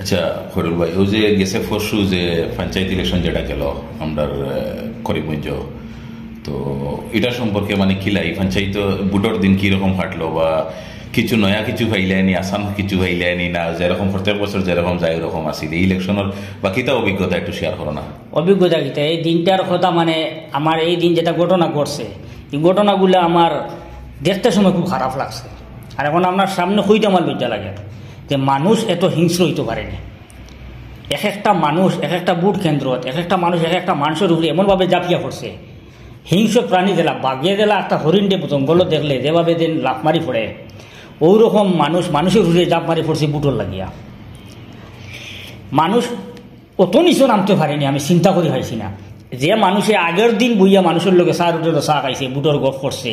আচ্ছা খরুল ভাই, ওই যে গেছে পরশু যে পঞ্চায়েত ইলেকশন যেটা গেল আমরা করিমগঞ্জ, তো এটা সম্পর্কে মানে কিলাই পঞ্চায়েত বুটোর দিন কিরকম কাটলো, বা কিছু নয়া কিছু ভাইলায়নি, আসান কিছু ভাইলায়নি না, যেরকম প্রত্যেক বছর যেরকম যায় ওরকম আসিল এই ইলেকশনের বাকিটা অভিজ্ঞতা একটু শেয়ার করো না। অভিজ্ঞতা কিতা এই দিনটার কথা, মানে আমার এই দিন যেটা ঘটনা ঘটছে এই ঘটনাগুলো আমার দেখতে সময় খুব খারাপ লাগছে। আর এখন আপনার সামনে হইতে আমার লজ্জা লাগে যে মানুষ এত হিংস্র হইতে পারেনি। এক একটা মানুষ এক একটা বুট কেন্দ্রত এক একটা মানুষ এক একটা মানুষের উপরে এমনভাবে জাপিয়া পড়ছে, হিংস্র প্রাণী দিলা বাগিয়ে দিলা একটা হরিণ ডে জঙ্গল দেখলে যেভাবে দিন লাফ মারি পড়ে, ওই রকম মানুষের উপরে জাপ মারি পড়ছে বুটোর লাগিয়া। মানুষ অত নিচে নামতে পারেনি, আমি চিন্তা করি পাইছি না। যে মানুষে আগের দিন বইয়া মানুষের লোকে চা রুটের চা খাইছে, বুটোর গপ করছে,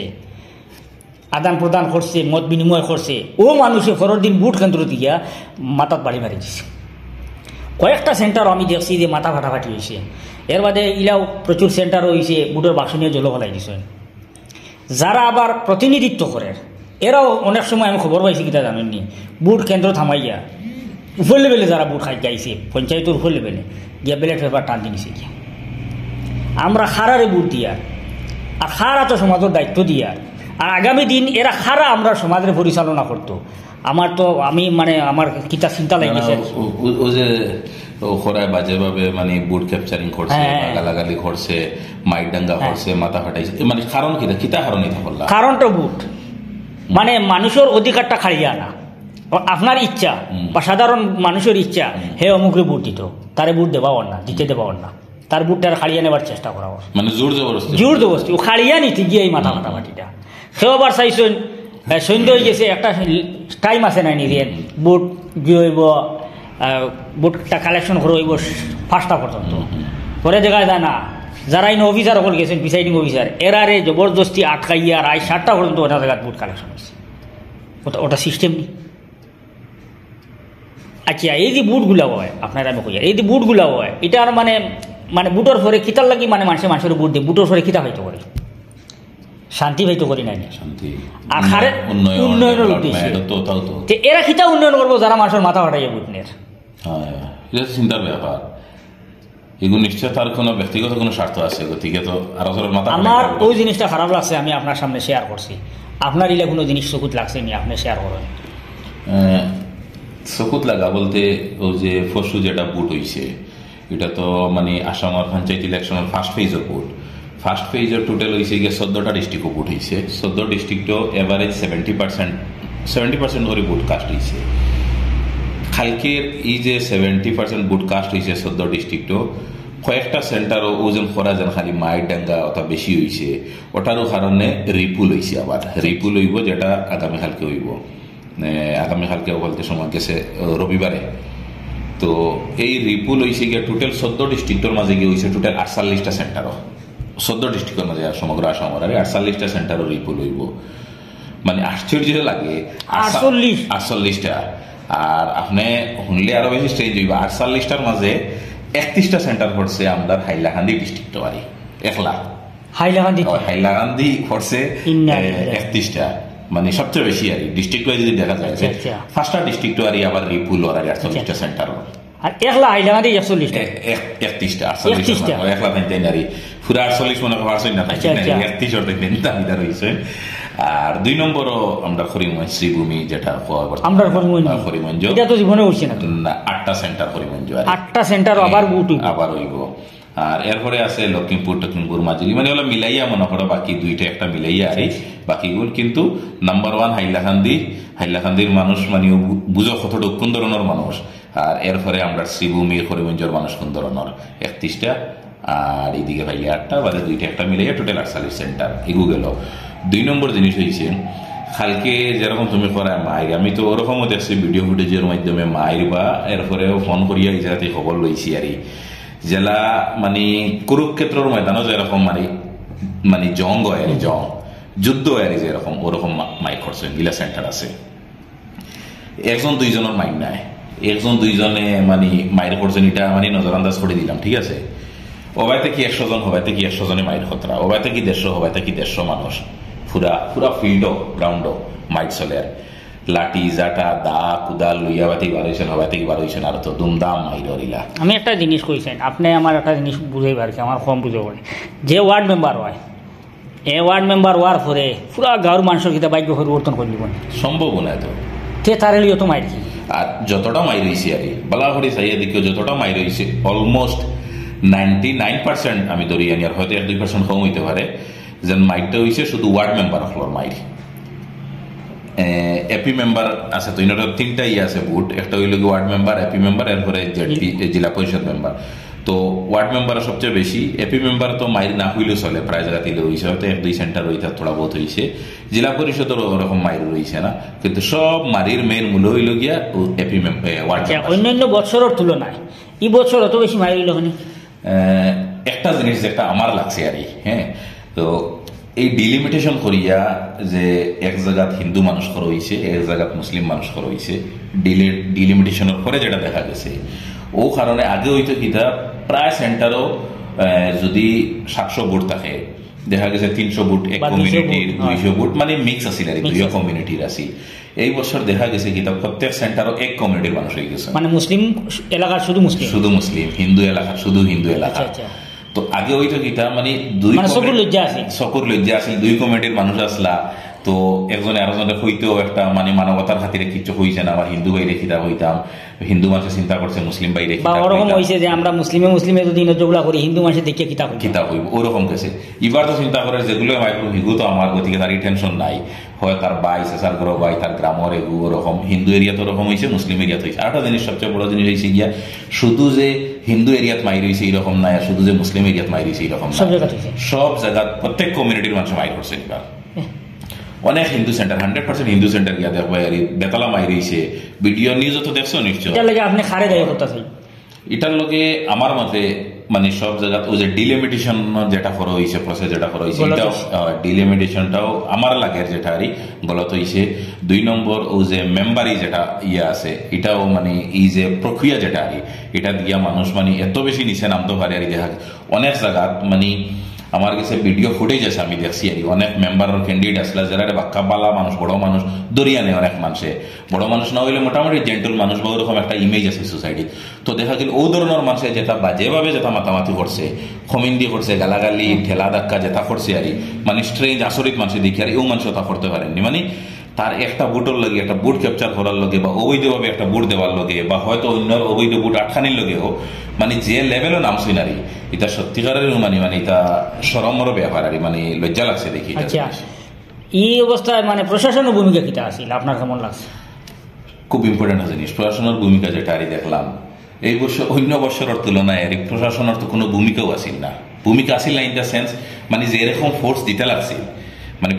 আদান প্রদান করছে, মত বিনিময় করছে, ও মানুষে পরের দিন বুট কেন্দ্র দিয়া মাথাত বাড়ি মারি দিছে। কয়েকটা সেন্টার আমি দেখছি যে মাথা ফাটাফাটি হয়েছে। এর বাদে ইলাও প্রচুর সেন্টার হয়েছে বুটের বাক্স নিয়ে জল ফেলাই দিছে। যারা আবার প্রতিনিধিত্ব করে এরাও অনেক সময় আমি খবর পাইছি কিতা জানেননি, বুট কেন্দ্র থামাইয়া উপর লেভেলে যারা বুট খাই গাইছে পঞ্চায়েতের উপর লেভেলে গিয়া ব্যালট পেপার টান দিয়েছে গিয়া। আমরা খারারে বুট দিয়ার আর খারা তো সমাজের দায়িত্ব দিয়ার, আর আগামী দিন এরা খারা আমরা সমাজের পরিচালনা করতো। আমার তো আমি মানে আমার কিতা চিন্তা লাগিয়েছে ও যে খরায় বাজেভাবে মানে বুট ক্যাপচারিং করছে, গালাগালি করছে, মাইক ডাঙ্গা করছে, মাথা ফাটাইছে, মানে কারণ কিতা কিতা কারণ এটা করলা? কারণটা বুট, মানে মানুষের অধিকারটা খাইয়া না, আপনার ইচ্ছা বা সাধারণ মানুষের ইচ্ছা হে অমুকে বুট দিত, তারে বুট দেওয়া না, দিতে দেওয়া না, তার বুটটা খাড়িয়া নেবার চেষ্টা করা, মানে জোর জবরদস্তি ও খাড়িয়া নিতে গিয়ে এই মাথা ফাটাফাটিটা। সেও আবার চাইছেন সন্ধ্যা হয়ে গেছে, একটা টাইম আছে না নিয়ে বুট গিয়ে হইব, বুটটা কালেকশন করে হইব 5টা পর্যন্ত, পরে দেখা যায় না যারা ইন অফিসার সকল গেছেন প্রিসাইডিং অফিসার এরারে জবরদস্তি আটকাইয়া আর 7টা পর্যন্ত ওটা জায়গায় বুট কালেকশন হচ্ছে। ওটা সিস্টেম নেই। আচ্ছা এই যে বুটগুলা হয় আপনারা আমি কইয়া, এই যে বুটগুলা হয় এটা আর মানে মানে বুটোর ফরে খিতার লাগি, মানে মানুষের বুট দিয়ে বুটোর ফরে খিতা হইতে করে শান্তি ভাইতো করি নাই শান্তি আর খারে উন্নয়নের উদ্দেশ্যে এরা খিতা উন্নয়ন করবো যারা মানুষের মাথা ফাটাইয়া বুটনের। হ্যাঁ চিন্তার ব্যাপার, এগুলো নিশ্চয় তার কোনো ব্যক্তিগত কোনো স্বার্থ আছে, গতিকে তো আরো মাথা। আমার ওই জিনিসটা খারাপ লাগছে, আমি আপনার সামনে শেয়ার করছি। আপনার ইলে কোনো জিনিস চকুত লাগছে নি, আপনি শেয়ার করেন। চকুত লাগা বলতে ওই যে পরশু যেটা বুট হয়েছে এটা তো মানে আসামের পঞ্চায়েত ইলেকশনের ফার্স্ট ফেজের বুট। ফার্স্ট ফেজের টোটাল হয়েছে গিয়ে 14টা ডিস্ট্রিক্টও বুট হয়েছে। 14 ডিস্ট্রিক্টও এভারেজ 70% করে বুট কাস্ট হয়েছে। কালকের এই যে 70% বুট কাস্ট হয়েছে 14 ডিস্ট্রিক্টও, কয়েকটা সেন্টারও ওজন করা যেন খালি মাইক ডাঙ্গা ওটা বেশি হয়েছে, ওটারও কারণে রিপুল হয়েছে। আবার রিপুল হইব যেটা আগামীকালকে হইব, আগামীকালকে বলতে সময় গেছে রবিবারে। তো এই রিপুল হয়েছে গিয়ে টোটাল 14 ডিস্ট্রিক্টর মাঝে গিয়ে হয়েছে টোটাল 48টা সেন্টারও। 14 ডিস্ট্রিক্টের মাঝে সমগ্র আসামের 48টা সেন্টারও রিপুল হইব, মানে আশ্চর্য লাগে 48টা। আর আপনি শুনলে আরো বেশি স্ট্রেঞ্জ হইব, 48টার মাঝে 31টা সেন্টার পড়ছে আমরা হাইলাকান্দি ডিস্ট্রিক্ট বাড়ি। একলা হাইলাকান্দি পড়ছে 31টা, মানে সবচেয়ে বেশি আর ডিস্ট্রিক্ট যদি দেখা যায় 5টা ডিস্ট্রিক্ট আর আবার রিপুল আর 48টা সেন্টার, আর একলা হাইলাকান্দি 41টা 31টা একলা থাকতে নারী পুরা 48 মনে পারছেন না, 31টা রয়েছে। আর 2 নম্বরও আমরা করিমগঞ্জ শ্রীভূমি যেটা আমরা করিমগঞ্জ এটা তো জীবনে হইছে না, 8টা সেন্টার করিমগঞ্জ, 8টা সেন্টার আবার হইব। আর এরপরে আছে লক্ষ্মীপুর মাজুলি, মানে হলো মিলাইয়া মনে করো বাকি 2টা একটা মিলাইয়া আর বাকিগুলো। কিন্তু নাম্বার 1 হাইলাকান্দির মানুষ মানে বুঝো কতটা কোন ধরনের মানুষ। আর এরপরে আমরা শ্রীভূমির করিমগঞ্জের মানুষ কোন ধরনের 31টা, আর এইদিকে ভাইলে 8টা, বাদে 2টা একটা মিলাইয়া টোটাল 48 সেন্টার এগু গেল। 2 নম্বর জিনিস হয়েছে কালকে যেরকম তুমি করা মায়ের, আমি তো ওরকমও দেখছি ভিডিও ফুটেজের মাধ্যমে মায়ের বা এরপরেও ফোন করিয়া এই জায়গাতে খবর লইছি আর জেলা মানে কুরুক্ষেত্রের ময়দানও যেরকম মানে জং হয় আর যুদ্ধ হয় আর যেরকম ওরকম মাইক করছে গিলা সেন্টার আছে। 1-2জনের মাইক নাই, 1-2জনে মানে মাইর করছেন, এটা মানে নজরান্দাজ করে দিলাম, ঠিক আছে। ওবাইতে কি 100 জন, হবাইতে কি 100 জনে মাইর খতরা, ওবাইতে কি 150, হবাইতে কি 150 মানুষ, পুরা ফিল্ডও গ্রাউন্ডও মাইক চলে। আর লাঠি জাটা দা কুদাল লইয়া বাতি বার হয়েছেন হবাতে বার হয়েছেন আর তো দুমদাম মাইরিলা। আমি একটা জিনিস কইছেন, আপনি আমার একটা জিনিস বুঝাই পারছি, আমার কম বুঝে পড়ে। যে ওয়ার্ড মেম্বার হয়, এ ওয়ার্ড মেম্বার হওয়ার পরে পুরা গাঁর মানুষের কিতা ভাগ্য পরিবর্তন করে দিব সম্ভব না তো। তে তার লিও তো মাইর কি আর যতটা মাই রয়েছে আর বালা করে চাইয়া দেখিও যতটা মাই রয়েছে অলমোস্ট 99% আমি ধরি আনি, আর হয়তো 1-2% কম হইতে পারে, যেন মাইকটা হয়েছে শুধু ওয়ার্ড মেম্বার হলোর মাইর। এপি মেম্বার আছে তো ইনারা তিনটা আছে বুট, একটা হইল ওয়ার্ড মেম্বার, এপি মেম্বার, এরপরে জেলা পরিষদ মেম্বার। তো ওয়ার্ড মেম্বার সবচেয়ে বেশি, এপি মেম্বার তো মাইর না হইলেও চলে, প্রায় জায়গা দিলে হয়েছে, হয়তো 1-2 সেন্টার হইতে থোড়া বহুত হয়েছে। জেলা পরিষদেরও ওরকম মাইর রয়েছে না, কিন্তু সব মারির মেইন মূল্য হইল গিয়া এপি ওয়ার্ড মেম্বার। অন্যান্য বছরের তুলনায় এই বছর অত বেশি মাইর হইল। একটা জিনিস যেটা আমার লাগছে আর হ্যাঁ, তো এই ডিলিমিটেশন করিয়া যে এক জায়গাত হিন্দু মানুষ করা হয়েছে, এক জায়গাত মুসলিম মানুষ করা হয়েছে, ডিলিমিটেশনের পরে যেটা দেখা গেছে, ও কারণে আগে হইতো কিতা প্রায় সেন্টারও যদি 700 বুট থাকে, দেখা গেছে 300 বুট এক কমিউনিটির, 200 বুট মানে মিক্স আছিল আর দুইও কমিউনিটির আছে। এই বছর দেখা গেছে কিতা প্রত্যেক সেন্টারও এক কমিউনিটির মানুষ হয়ে গেছে, মানে মুসলিম এলাকার শুধু মুসলিম, হিন্দু এলাকার শুধু হিন্দু এলাকা। তো আগে হইতো কিতা মানে দুই সকর লজ্জা আছে, দুই কমিটির মানুষ আসলা, তো একজনে আরেকজনে হইতেও একটা মানে মানবতার খাতিরে কিছু হইছে না, আমার হিন্দু বাইরে কিতা হইতাম, হিন্দু মানুষ চিন্তা করছে মুসলিম বাইরে ওরকম হইছে যে আমরা মুসলিমে যদি নজরগুলা করি হিন্দু মানুষের দেখে কিতা হইব ওরকম কেছে। এবার তো চিন্তা করে যেগুলো মাইক্রো হিগু তো আমার গতিকে তার টেনশন নাই, হয় তার বাই শেষার গ্রহ বাই তার গ্রামের এগু ওরকম, হিন্দু এরিয়া তো ওরকম হয়েছে, মুসলিম এরিয়াতে হয়েছে। আরেকটা জিনিস সবচেয়ে বড় জিনিস হয়েছে গিয়া শুধু যে হিন্দু এরিয়াত মাই রয়েছে এরকম নাই, আর শুধু যে মুসলিম এরিয়াত মাই রয়েছে এরকম নাই, সব জায়গা প্রত্যেক কমিউনিটির মানুষ মাই করছে। এবার অনেক হিন্দু সেন্টার 100% হিন্দু সেন্টার গিয়া দেখবো আর বেতলা মাই রয়েছে, ভিডিও নিউজও তো দেখছো নিশ্চয়। আপনি খারে দায়ী করতেছেন এটার লগে আমার মতে মানে সব জায়গা ওই যে ডিলিমিটেশন যেটা করা হয়েছে, প্রসেস যেটা করা হয়েছে, এটাও ডিলিমিটেশনটাও আমার লাগে যেটা আর গলত হয়েছে। 2 নম্বর ও যে মেম্বারি যেটা আছে, এটাও মানে এই যে প্রক্রিয়া যেটা আর এটা দিয়া মানুষ মানে এত বেশি নিচে নামতে পারে আর দেখা অনেক জায়গা মানে আমার কাছে ভিডিও ফুটেজ আছে, আমি দেখছি আর অনেক মেম্বার ক্যান্ডিডেট আসলে যারা বাক্কা বালা মানুষ, বড় মানুষ দরিয়া নেই, অনেক মানুষে বড় মানুষ না হইলে মোটামুটি জেন্টল মানুষ বা ওরকম একটা ইমেজ আছে সোসাইটি। তো দেখা গেল ও ধরনের মানুষের যেটা বাজেভাবে যেটা মাতামাতি করছে, খমিন্দি করছে, গালাগালি ঠেলা ধাক্কা যেটা করছে আর মানে স্ট্রেঞ্জ আসরিত মানুষের দেখি আর এও মানুষ তা করতে পারেননি। মানে তার একটা বুটের লগে একটা বুট ক্যাপচার করার লগে বা অবৈধভাবে একটা বুট দেওয়ার লগে বা হয়তো অন্য অবৈধ বুট আটখানির লগেও মানে যে লেভেলও নামছই নারী, এটা সত্যিকারের মানে এটা সরমরও ব্যাপার আর মানে লজ্জা লাগছে দেখি। এই অবস্থায় মানে প্রশাসনের ভূমিকা কিটা আছিল আপনার কেমন লাগছে? খুব ইম্পর্টেন্ট জিনিস প্রশাসনের ভূমিকা যেটা আর দেখলাম এই বছর অন্য বছরের তুলনায় আর প্রশাসনের তো কোনো ভূমিকাও আসিল না। ভূমিকা আসিল না ইন দ্য সেন্স মানে যে এরকম ফোর্স দিতে লাগছে, মানে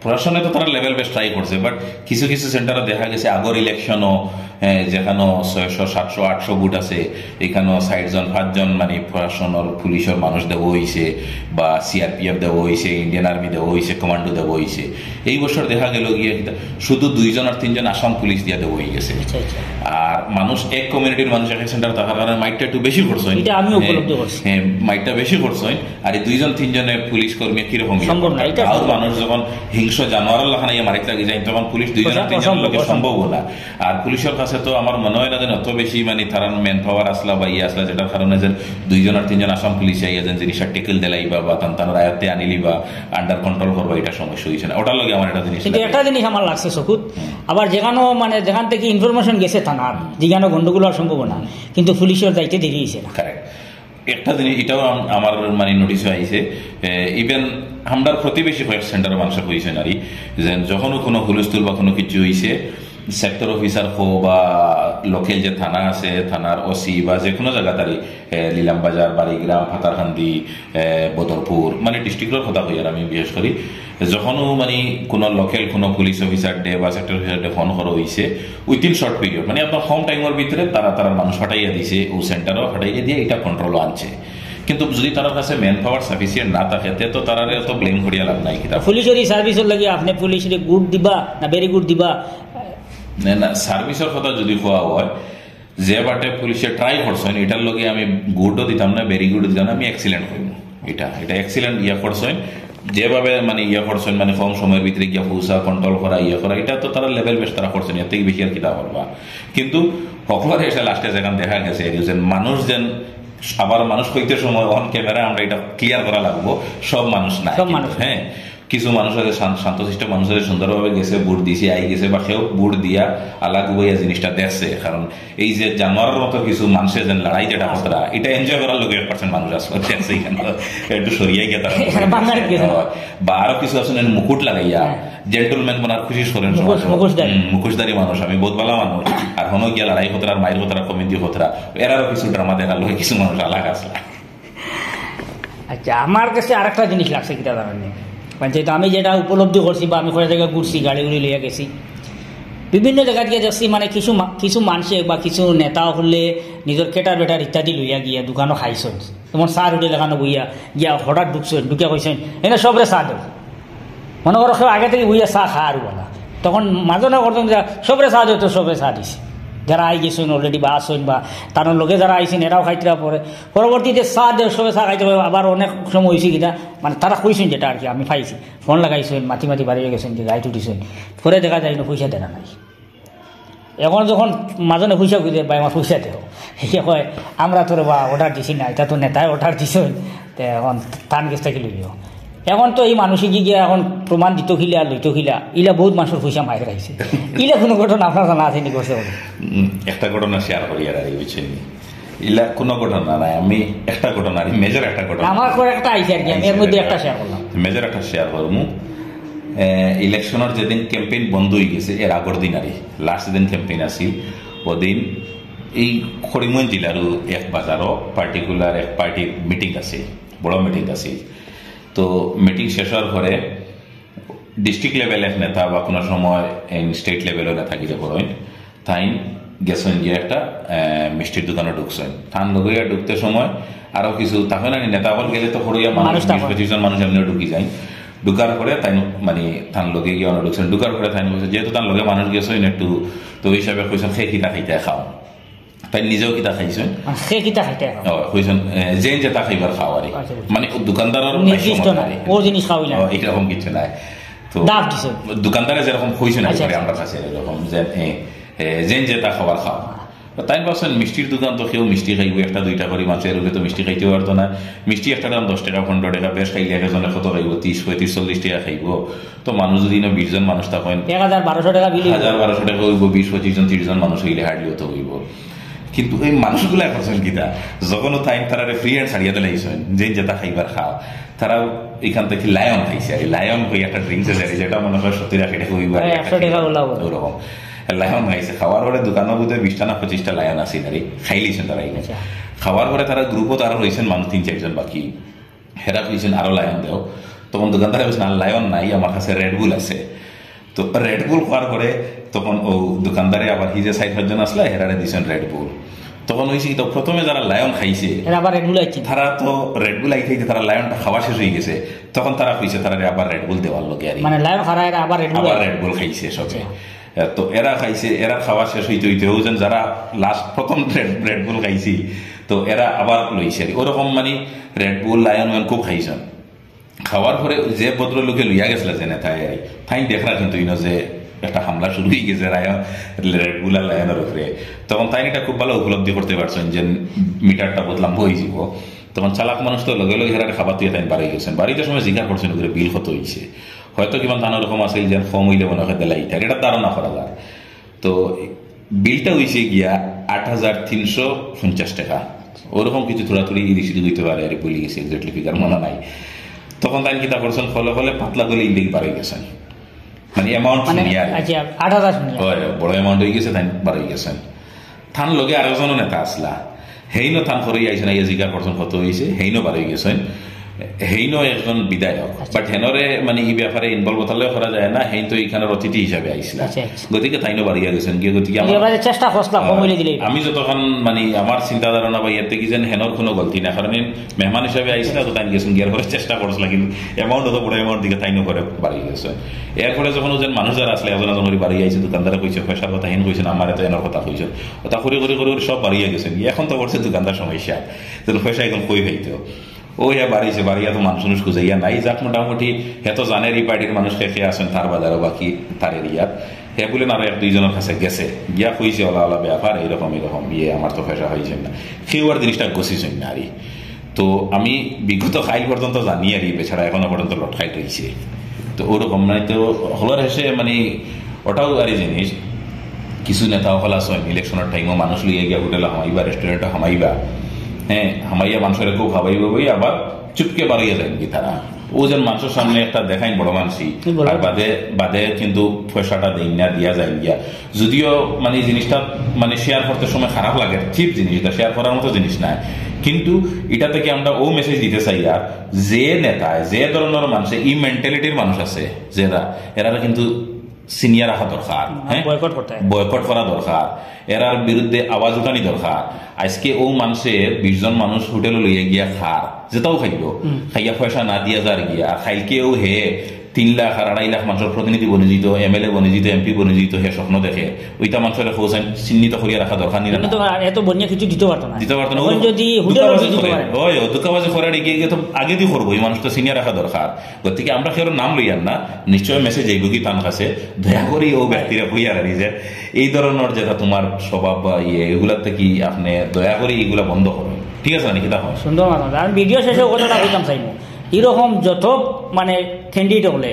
প্রশাসনে তো তারা লেভেল বেশ ট্রাই করছে, বাট কিছু কিছু সেন্টারে দেখা গেছে আগর ইলেকশনও যেখানেও 600, 700, 800 বুট আছে, এখানেও 60 জন 5 জন মানে প্রশাসনের পুলিশের মানুষ দেওয়া হয়েছে বা সিআরপিএফ দেওয়া হয়েছে, ইন্ডিয়ান আর্মি দেওয়া হয়েছে, কমান্ডো দেওয়া হয়েছে। এই বছর দেখা গেল গিয়ে শুধু 2 জন আর 3 জন আসাম পুলিশ দিয়ে দেওয়া হয়ে গেছে। আর মানুষ এক কমিউনিটির মানুষ এক সেন্টার থাকার কারণে মাইকটা একটু বেশি খরচ হয়, হ্যাঁ মাইকটা বেশি খরচ হয়। আর এই 2 জন 3 জনের পুলিশ কর্মী কিরকম আর মানুষ যখন হিংস্র জানোয়ারের লাখান মারিতে লাগে যায় তখন পুলিশ 2 জন 3 জন লোকের সম্ভব না। আর পুলিশের কাছে তো আমার মনে হয় না যে অত বেশি মানে তার ম্যান পাওয়ার আসলা বা আসলা, যেটার কারণে যে 2 জন আর 3 জন আসাম পুলিশ আইয়া জিনিসটা টেকেল দিলাইবা বা তার আয়াতে আনিলি বা আন্ডার কন্ট্রোল করবা, এটা সমস্যা হয়েছে না। ওটার লগে আমার একটা জিনিস আমার লাগছে চকুত। আবার যেখান থেকে ইনফরমেশন গেছে থানার যেখানে গন্ডগোল হওয়ার সম্ভাবনা, কিন্তু পুলিশের দায়িত্বে দেরি হয়েছে না। একটা জিনিস এটাও আমার মানে নোটিস হয়েছে, ইভেন আমরার প্রতিবেশী কয়েক সেন্টারের মানুষের হয়েছে নারী যে যখনও কোনো হুলস্থুল বা কোনো কিছু হয়েছে, সেক্টর অফিসার হো বা লোকাল যে থানা আছে, থানার ওসি বা যে কোনো জায়গাতারি লীলামবাজার, বাড়িগ্রাম, ফাতারকান্দি, বদরপুর মানে ডিস্ট্রিক্টের কথা হই আর আমি বিশেষ করি, যখনও মানে কোনো লোকাল কোনো পুলিশ অফিসার ডে বা সেক্টর অফিসার ডে ফোন করা হয়েছে উইথিন শর্ট পিরিয়ড মানে আপনার হোম টাইমের ভিতরে তারা মানুষ হটাইয়া দিয়েছে, ও সেন্টারও হটাইয়া দিয়ে এটা কন্ট্রোলও আনছে। কিন্তু যদি তার কাছে ম্যান পাওয়ার সাফিসিয়েন্ট না থাকে তো তারা তো ব্লেম করিয়া লাভ নাই। পুলিশের সার্ভিসের লাগে আপনি পুলিশের গুড দিবা না ভেরি গুড দিবা না, সার্ভিসের কথা যদি কোয়া হয় যে বাটে পুলিশে ট্রাই করছেন এটার লগে আমি গুডও দিতাম না, ভেরি গুড দিতাম না, আমি এক্সিলেন্ট হইব। এটা এক্সিলেন্ট করছেন, যেভাবে মানে ইয়ে করছেন মানে কম সময়ের ভিতরে গিয়া পৌঁছা কন্ট্রোল করা ইয়ে করা, এটা তো তারা লেভেল বেশ তারা করছেন, এর থেকে বেশি আর কিতা করবা। কিন্তু সকলের এসে লাস্টে যেখানে দেখা গেছে মানুষ যেন আবার মানুষ হইতে সময় অন ক্যামেরা আমরা এটা ক্লিয়ার করা লাগবো, সব মানুষ না, হ্যাঁ কিছু মানুষ আছে শান্তশিষ্ট মানুষ আছে, সুন্দরভাবে গেছে বুট দিছে আই গেছে, বা সেও বুট দিয়া আলাগ বইয়া জিনিসটা দেখছে। কারণ এই যে জানোয়ারের মতো কিছু মানুষের যেন লড়াই যেটা হতরা, এটা এনজয় করার লোক 1% মানুষ আসলে দেখছে এখানে একটু সরিয়াই গেছে, বা আরো কিছু আছে মুকুট লাগাইয়া জেন্টলম্যান বোনার খুশি সরেন মুখোশধারী মানুষ, আমি বহুত ভালো মানুষ, আর হনো গিয়া লড়াই হতরা মায়ের হতরা কমিটি হতরা, এরারও কিছু ড্রামা দেখার লোক কিছু মানুষ আলাগ আসলা। আচ্ছা, আমার কাছে আর একটা জিনিস লাগছে কিটা জানেন, যেটা আমি যেটা উপলব্ধি করছি বা আমি কোনো জায়গায় ঘুরছি, গাড়িগুলি লইয়া গেছি, বিভিন্ন জায়গায় গিয়ে যাচ্ছি, মানে কিছু মানুষে বা কিছু নেতা হলে নিজের কেটার বেটার ইত্যাদি লইয়া গিয়া দোকানও খাইছেন, যেমন চাহ রুটি লাগানো বইয়া গিয়া হঠাৎ ঢুকছেন, ঢুকিয়া কইছেন এনে সবরে চাহ দেব, মনে করো কেউ আগে থেকে বইয়া চাহ খা আর বলা, তখন মাজনে করতেন যে সবরে চাহ দেব, তো সবরে চাহ দিছে, যারা আই গেছেন অলরেডি বা আসেন বা তার লগে যারা আইসেন এরাও খাইতে পরে, পরবর্তীতে চাহ দেব সবে চাহ খাইতে পারে। আবার অনেক সময় হয়েছে কিনা মানে তারা কইছেন যেটা আর কি আমি পাইছি, ফোন লাগাইছেন মাতি বাড়িয়ে গেছেন যে গাড়ি উঠিছেন, পরে দেখা যায় পয়সা দেনা নাই। এখন যখন মাজনে পয়সা খুঁজে বা আমার পয়সা দেও, সে কয় আমরা তোর বা অর্ডার দিছি না, এটা তো নেতায় অর্ডার দিছেন, তো এখন টান গেছ থেকে লইও। এখন তো এই মানুষে গিয়ে এখন প্রমাণ দিত খিলা লইত খিলা, ইলা বহুত মানুষের পয়সা মাইর রাখছে, ইলা কোনো ঘটনা আপনার জানা আছে নি? করছে একটা ঘটনা শেয়ার করি আর বুঝছেন, ইলা কোনো ঘটনা নাই, আমি একটা ঘটনা মেজর একটা ঘটনা আমার করে একটা আইছে আর কি, আমি এর মধ্যে একটা শেয়ার করলাম, মেজর একটা শেয়ার করবো। ইলেকশনের যেদিন ক্যাম্পেইন বন্ধ হয়ে গেছে এর আগর দিন আর লাস্ট দিন ক্যাম্পেইন আসিল, ওদিন এই করিমগঞ্জ জেলারও এক বাজারও পার্টিকুলার এক পার্টির মিটিং আছে, বড় মিটিং আছে। তো মিটিং শেষ হওয়ার পরে ডিস্ট্রিক্ট লেভেলের নেতা বা কোনো সময় স্টেট লেভেলের নেতা গিয়ে করেন, তাই গেছেন যে একটা মিষ্টির দোকানে ঢুকছেন, থান লগইয়া ঢুকতে সময় আরো কিছু তখন নেতা বল গেলে তো হরিয়া মানুষ 20-25 জন মানুষ এমনি ঢুকি যায়। ঢুকার পরে তাই মানে থান লগে গিয়ে অনেক ঢুকছেন, ঢুকার পরে তাই বলছে যেহেতু তার লগে মানুষ গেছেন একটু, তো হিসাবে কইছেন সে কিতা খাইতে খাও, তাই নিজেও কিতা খাইছেন কইছেন যে যেটা খাইবার খাওয়া আর মানে দোকানদারের এরকম কিছু নাই। তো দোকানদারে যেরকম কইছেন আমার কাছে এরকম যে যেটা খাবার খাওয়া, তাই ভাবছেন মিষ্টির দোকান তো কেউ মিষ্টি খাইব একটা দুইটা করে মানুষের রোগে তো মিষ্টি খাইতে পারতো না, মিষ্টি একটা দাম 10 টাকা 15 টাকা, বেশ খাইলে একজনে কত খাইব 30-35-40 টাকা খাইব। তো মানুষ যদি 20 জন মানুষ থাকেন 1000-1200 টাকা 1000-1200 টাকা হইব, 20-25 জন 30 জন মানুষ হইলে হার্ডলি তো হইব। কিন্তু এই মানুষগুলা করছেন কিতা, যখন টাইম তারা ফ্রি হ্যান্ড ছাড়িয়ে দিলাইছেন যে যেটা খাইবার খাও, তারা এখান থেকে লায়ন খাইছে, আর লায়ন হয়ে একটা ড্রিঙ্কস আছে যেটা মনে হয় 70-80 টাকা হইবার ওরকম লায়ন খাইছে। খাওয়ার পরে দোকানের মধ্যে 20টা না 25টা লায়ন আছে আর খাইলিছেন তারা। খাওয়ার পরে তারা গ্রুপও তারা রয়েছেন মানুষ 3-4 জন বাকি, হেরা খুঁজছেন আরো লায়ন দেও। তখন দোকানদারে বলছেন আর লায়ন নাই, আমার কাছে রেডবুল আছে। তো রেডবুল খাওয়ার পরে তখন ও দোকানদারে আবার হিজে 60 জন আসলে হেরারে দিয়েছেন রেডবুল। তখন হয়েছে তো প্রথমে যারা লায়ন খাইছে তারা তো রেডবুল আই খাইছে, তারা লায়নটা খাওয়া শেষ হয়ে গেছে, তখন তারা খুঁজছে তারা আবার রেডবুল দেওয়ার লোকে আর আবার রেডবুল খাইছে সবে। তো এরা খাইছে, এরা খাওয়া শেষ হইতে হইতে যেন যারা লাস্ট প্রথম রেডবুল খাইছি তো এরা আবার লইছে ওরকম মানে রেডবুল লায়ন খুব খাইছেন। খাওয়ার পরে যে ভদ্রলোকে লইয়া গেছিল যে নেতায় তাই দেখা কিন্তু যে একটা হামলা শুরু হয়ে গেছে রেডবুল আর লায়নের উপরে। তখন তাই এটা খুব ভালো উপলব্ধি করতে পারছেন যে মিটারটা বদলাম হয়ে যাব। তখন চালাক মানুষ তো লগে লগে হেরার খাবার তুই তাই বাড়ি গেছেন, বাড়িতে সময় জিজ্ঞাসা করছেন ওদের বিল কত হয়েছে, হয়তো কিমান দান ওরকম আছে যে কম হইলে মনে হয় দেলাই এটা ধারণা করা যায়। তো বিলটা হয়েছে গিয়া 8350 টাকা, ওরকম কিছু থোড়াথুড়ি রিসিট দিতে পারে আর বলে গেছে, এক্সাক্টলি ফিগার মনে নাই। তখন তাই কিতা করছেন ফলে ফলে পাতলা করে ইন্ডিক বাড়াই গেছেন, মানে অ্যামাউন্ট বড় অ্যামাউন্ট হয়ে গেছে, তাই বাড়াই গেছেন। থান লগে আরেকজনও নেতা আসলা, হেইনো থান করে আইসেন, আইয়া জিজ্ঞাসা করছেন কত হয়েছে, হেইনো বাড়াই গেছেন। হেইনো একজন বিধায়ক, বাট হেনরে মানে এই ব্যাপারে ইনভলভ হতালেও করা যায় না, হেইন তো এইখানের অতিথি হিসাবে আইসলা, গতিকে তাইনো বাড়িয়া গেছেন গিয়ে। গতিকে আমি যতক্ষণ মানে আমার চিন্তা ধারণা বা ইয়াতে কি যেন হেনর কোনো গলতি না, কারণ মেহমান হিসাবে আইসলা তো তাই গেছেন গিয়ার পরে চেষ্টা করছিল, কিন্তু অ্যামাউন্ট অত বড় অ্যামাউন্ট দিকে তাইনো করে বাড়ি গেছে। এরপরে যখন ওজন মানুষ যারা আসলে এজন এজন করে বাড়ি আইছে, দোকানদারে কইছে পয়সার কথা, হেন কইছেন আমার এত এনার কথা কইছেন, ওটা করে করে করে সব বাড়িয়ে গেছেন। এখন তো করছে দোকানদার সমস্যা, পয়সা এখন কই হইতো ও ইয়া বাড়িছে বাড়িয়া তো মানুষ খুঁজাইয়া নাই যাক মোটামুটি হে তো জানের এই পার্টির মানুষ খেয়ে আছেন তার বাজারে বাকি তার এরিয়াত হে বলেন আর এক দুইজনের কাছে গেছে গিয়া কইছে ওলা ওলা ব্যাপার এইরকম এরকম ইয়ে আমার তো পয়সা হয়েছে না সেও আর জিনিসটা গছিছেন না আরই। তো আমি বিগত খাইল পর্যন্ত জানি আর বেছাড়া এখনো পর্যন্ত লটখাইল রয়েছে। তো ওরকম মানে তো হলার হেসে মানে ওটাও আর জিনিস কিছু নেতা হল আসেন ইলেকশনের টাইমও মানুষ লিয়ে গিয়া হোটেলে হামাইবা রেস্টুরেন্টে হামাইবা, হ্যাঁ হামাইয়া মানুষের কেউ খাবাইব বই আবার চুপকে বাড়িয়ে যায় কি তারা ও যেন মানুষের সামনে একটা দেখাই বড় মানসি আর বাদে বাদে কিন্তু পয়সাটা দেই না দিয়া যায় গিয়া। যদিও মানে জিনিসটা মানে শেয়ার করতে সময় খারাপ লাগে, চিপ জিনিসটা শেয়ার করার মতো জিনিস না, কিন্তু এটা থেকে আমরা ও মেসেজ দিতে চাই আর যে নেতায় যে ধরনের মানুষ এই মেন্টালিটির মানুষ আছে যেরা এরা কিন্তু সিনিয়র রাখা দরকার, হ্যাঁ বয়কট করা দরকার, এরার বিরুদ্ধে আওয়াজ উঠানি দরকার। আজকে ও মানুষের 20 জন মানুষ হোটেলে লইয়া গিয়া খার যেটাও খাইল খাইয়া পয়সা না দিয়া যার গিয়া খাইলকেও হে 3 লাখ আর 2.5 লাখ মানুষের প্রতিনিধি বনিজিত এমএলএ বনিজিত এমপি বনিজিত হে স্বপ্ন দেখে ওইটা মানুষের খোঁজেন চিহ্নিত করিয়া রাখা দরকার নি এত বনিয়া কিছু দিতে পারতো না যদি দুঃখাবাজি করার এগিয়ে তো আগে দিয়ে করবো এই মানুষটা সিনিয়র রাখা দরকার। গতিকে আমরা সেও নাম লইয়ার না নিশ্চয় মেসেজ যাইব কি তার কাছে দয়া করি ও ব্যক্তিরা হইয়া রাখি যে এই ধরনের যেটা তোমার স্বভাব বা ইয়ে এগুলার থেকে আপনি দয়া করে এইগুলা বন্ধ করবেন, ঠিক আছে নাকি? তা হয় সুন্দর কথা। আমি ভিডিও শেষে কথাটা বলতাম চাইবো এরকম যত মানে ক্যান্ডিডেট হলে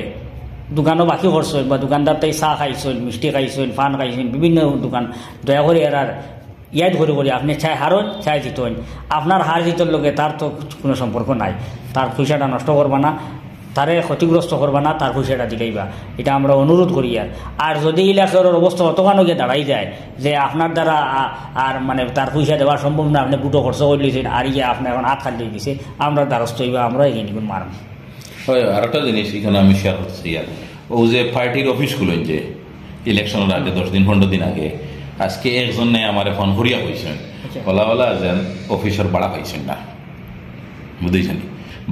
দোকানও বাকি করছেন বা দোকানদার তাই চাহ খাইছেন মিষ্টি খাইছেন পান খাইছেন বিভিন্ন দোকান দয়া করে এরার ইয়াদ করে করি আপনি চাই হারন চাই জিতেন আপনার হার জিতর লগে তার তো কোনো সম্পর্ক নাই, তার পয়সাটা নষ্ট করবা না, তারে ক্ষতিগ্রস্ত করবা না, তার পয়সাটা দিলেইবা, এটা আমরা অনুরোধ করি। আর যদি এলাকার অবস্থা অতখানো গিয়ে দাঁড়াই যায় যে আপনার দ্বারা আর মানে তার পয়সা দেওয়া সম্ভব না, আপনি বুটো খরচ করে দিয়েছেন আর ইয়ে আপনি এখন হাত খালি দিয়েছে আমরা দ্বারস্থ হইবা, আমরা এখানে মারব। হয় আর একটা জিনিস এখানে আমি শেয়ার করছি আর ও যে পার্টির অফিসগুলো যে ইলেকশনের আগে 10 দিন 15 দিন আগে আজকে একজন নেই আমার ফোন করিয়া হয়েছেন বলা যেন অফিসের ভাড়া পাইছেন না, বুঝেছেন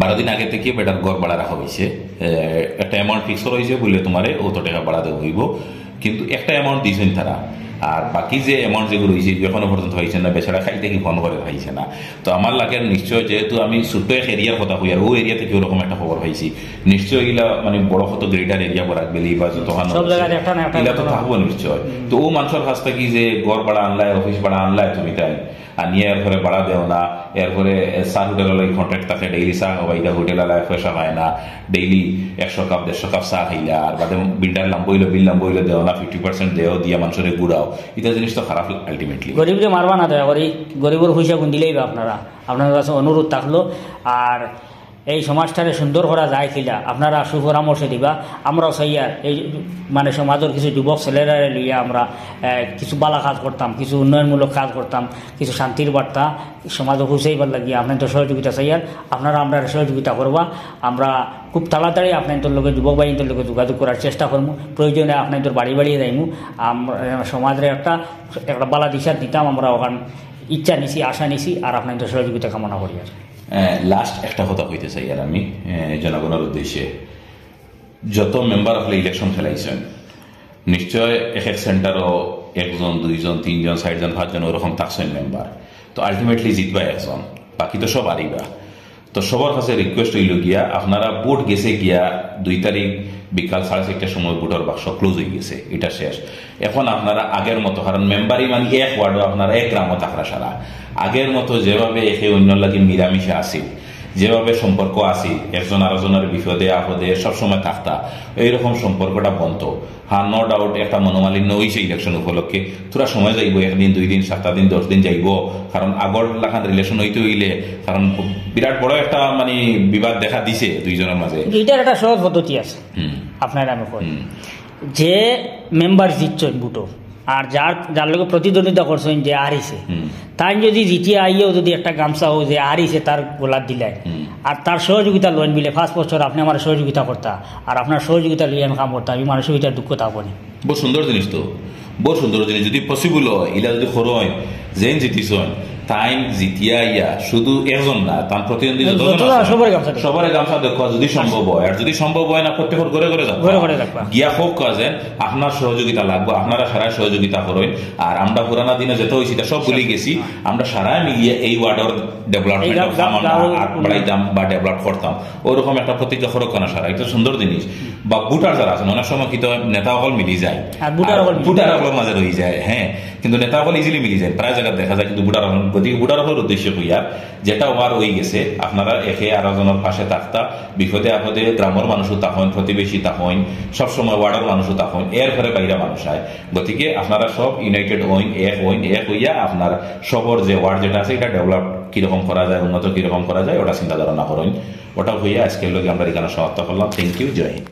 12 দিন আগে থেকে বেটার ঘর ভাড়া রাখা হয়েছে, একটা অ্যামাউন্ট ফিক্স হয়েছে বলে তোমার অত টাকা ভাড়া দেওয়া হইব, কিন্তু একটা অ্যামাউন্ট দিয়েছেন তারা আর বাকি যে অ্যামাউন্ট যেগুলো হয়েছে এখনো পর্যন্ত হয়েছে না, বেচারা খাইতে কি ফোন করে হয়েছে না। তো আমার লাগে নিশ্চয় যেহেতু আমি ছোট্ট এক এরিয়ার কথা হই আর ও এরিয়া থেকে ওরকম একটা খবর পাইছি নিশ্চয় এগুলা মানে বড় কত গ্রেটার এরিয়া পড়া গেলে বা যতক্ষণ এগুলা তো থাকবো নিশ্চয়। তো ও মানুষের কাছ থেকে যে ঘর ভাড়া আনলায় অফিস ভাড়া আনলায় তুমি তাই আর নিয়ে এরপরে ভাড়া দেও না, এরপরে চা হোটেলের কন্ট্রাক্ট থাকে ডেইলি চা খাওয়াইলা হোটেল আলায় পয়সা পায় না, ডেইলি 100 কাপ 150 কাপ চা খাইলা আর বাদে বিল্ডার লাম্বইলো বিল লাম্বইলো দেও না 50% দেও দিয়া মানুষের গুড়াও, এটা জিনিস তো খারাপ আলটিমেটলি। গরিবকে মারবা না দয়া করি, গরিবের পয়সা গুণ দিলেই বা আপনারা আপনার কাছে অনুরোধ থাকলো। আর এই সমাজটারে সুন্দর করা যায় কিনা আপনারা সুপরামর্শ দিবা, আমরাও চাইয়া এই মানে সমাজের কিছু যুবক ছেলেরা লইয়া আমরা কিছু বালা কাজ করতাম, কিছু উন্নয়নমূলক কাজ করতাম, কিছু শান্তির বার্তা সমাজে পৌঁছাইবার লাগিয়ে আপনাদের সহযোগিতা চাইয়ার আপনারা আমরা সহযোগিতা করবা। আমরা খুব তাড়াতাড়ি আপনাদের লোকে যুবক বাহিনীদের লোকে যোগাযোগ করার চেষ্টা করবো, প্রয়োজনে আপনাদের বাড়ি বাড়িয়ে যাইমু, আমরা সমাজের একটা বালা দিশা দিতাম, আমরা ওখান ইচ্ছা নিছি আশা নিছি আর আপনাদের সহযোগিতা কামনা করি। আর লাস্ট একটা কথা কইতে চাই আর আমি জনগণের উদ্দেশ্যে যত মেম্বার হলে ইলেকশন খেলাইছেন নিশ্চয় এক এক সেন্টারও 1 জন 2 জন 3 জন 4 জন 5 জন ওরকম থাকছেন মেম্বার, তো আলটিমেটলি জিতবা একজন, বাকি তো সব আরিবা। তো সবার কাছে রিকোয়েস্ট হইল গিয়া আপনারা ভোট গেছে গিয়া 2 তারিখ বিকাল 4:30টার সময় ভোটার বাক্স ক্লোজ হয়ে গেছে, এটা শেষ। এখন আপনারা আগের মতো কারণ মেম্বারই মানে এক ওয়ার্ডও আপনারা এক গ্রামও থাকরা সারা আগের মতো যেভাবে একে অন্য লাগে মিলামিশে আসি যেভাবে সম্পর্ক আসি একজন আরেকজনের বিপদে আপদে সবসময় থাকতা এইরকম সম্পর্কটা বন্ধ। হ্যাঁ নো ডাউট একটা মনোমালিন্য হয়েছে ইলেকশন উপলক্ষে, তোরা সময় যাইব 1 দিন 2 দিন 7 দিন 10 দিন যাইব, কারণ আগর লাখান রিলেশন হইতে হইলে কারণ বিরাট বড় একটা মানে বিবাদ দেখা দিছে দুইজনের মাঝে। এটার একটা সহজ পদ্ধতি আছে আপনার আমি যে মেম্বার জিতছেন বুটো আর যার লোক প্রতিদ্বন্দ্বিতা করছেন যে হারিছে তাই যদি জিতিয়ে আইয়েও যদি একটা গামছা হোক যে হারিছে তার গোলাপ দিলাই আর তার সহযোগিতা লোন মিলে 5 বছর আপনি আমার সহযোগিতা করতা আর আপনার সহযোগিতা লিয়ে আমি কাম করতাম, আমি মানুষের ভিতরে দুঃখ থাকবো না। বহু সুন্দর জিনিস তো, বহু সুন্দর জিনিস যদি পসিবল হয় ইলা যদি খর হয় যেন জিতিস তাই জিতিয়া ইয়া শুধু একজন না তার প্রতিদ্বন্দ্বী সবার গামছা দেখো যদি সম্ভব হয়, আর যদি সম্ভব হয় না প্রত্যেকের ঘরে ঘরে যাবো গিয়া হোক কাজেন আপনার সহযোগিতা লাগবে, আপনারা সারা সহযোগিতা করেন। আর আমরা পুরানা দিনে যেতে হয়েছি সব ভুলে গেছি, আমরা সারা মিলিয়ে এই ওয়ার্ডের ডেভেলপমেন্ট বাড়াইতাম বা ডেভেলপ করতাম, ওরকম একটা প্রতিজ্ঞা করক না সারা। এটা সুন্দর জিনিস। বা বুটার যারা আছেন অনেক সময় কিন্তু নেতা হল মিলি যায়, বুটার হলের মাঝে রয়ে যায়, হ্যাঁ, কিন্তু নেতা হল ইজিলি মিলি যায়, প্রায় জায়গায় দেখা যায়, কিন্তু বুটার হল গতিকে বুটার হলের উদ্দেশ্য হইয়া যেটা ওয়ার হয়ে গেছে আপনারা একে আরেকজনের পাশে থাকতা, বিপদে আপদে গ্রামের মানুষও তাহন, প্রতিবেশী তাহন, সবসময় ওয়ার্ডের মানুষও তাহন, এর ঘরে বাইরে মানুষ হয়। গতিকে আপনারা সব ইউনাইটেড হইন, এক হইয়া আপনার সবর যে ওয়ার্ড যেটা আছে এটা ডেভেলপ কিরকম করা যায়, উন্নত কিরকম করা যায় ওটা চিন্তা ধারণা করেন। ওটা হইয়া আজকের লোক আমরা এখানে সমাপ্ত করলাম। থ্যাংক ইউ, জয় হিন্দ।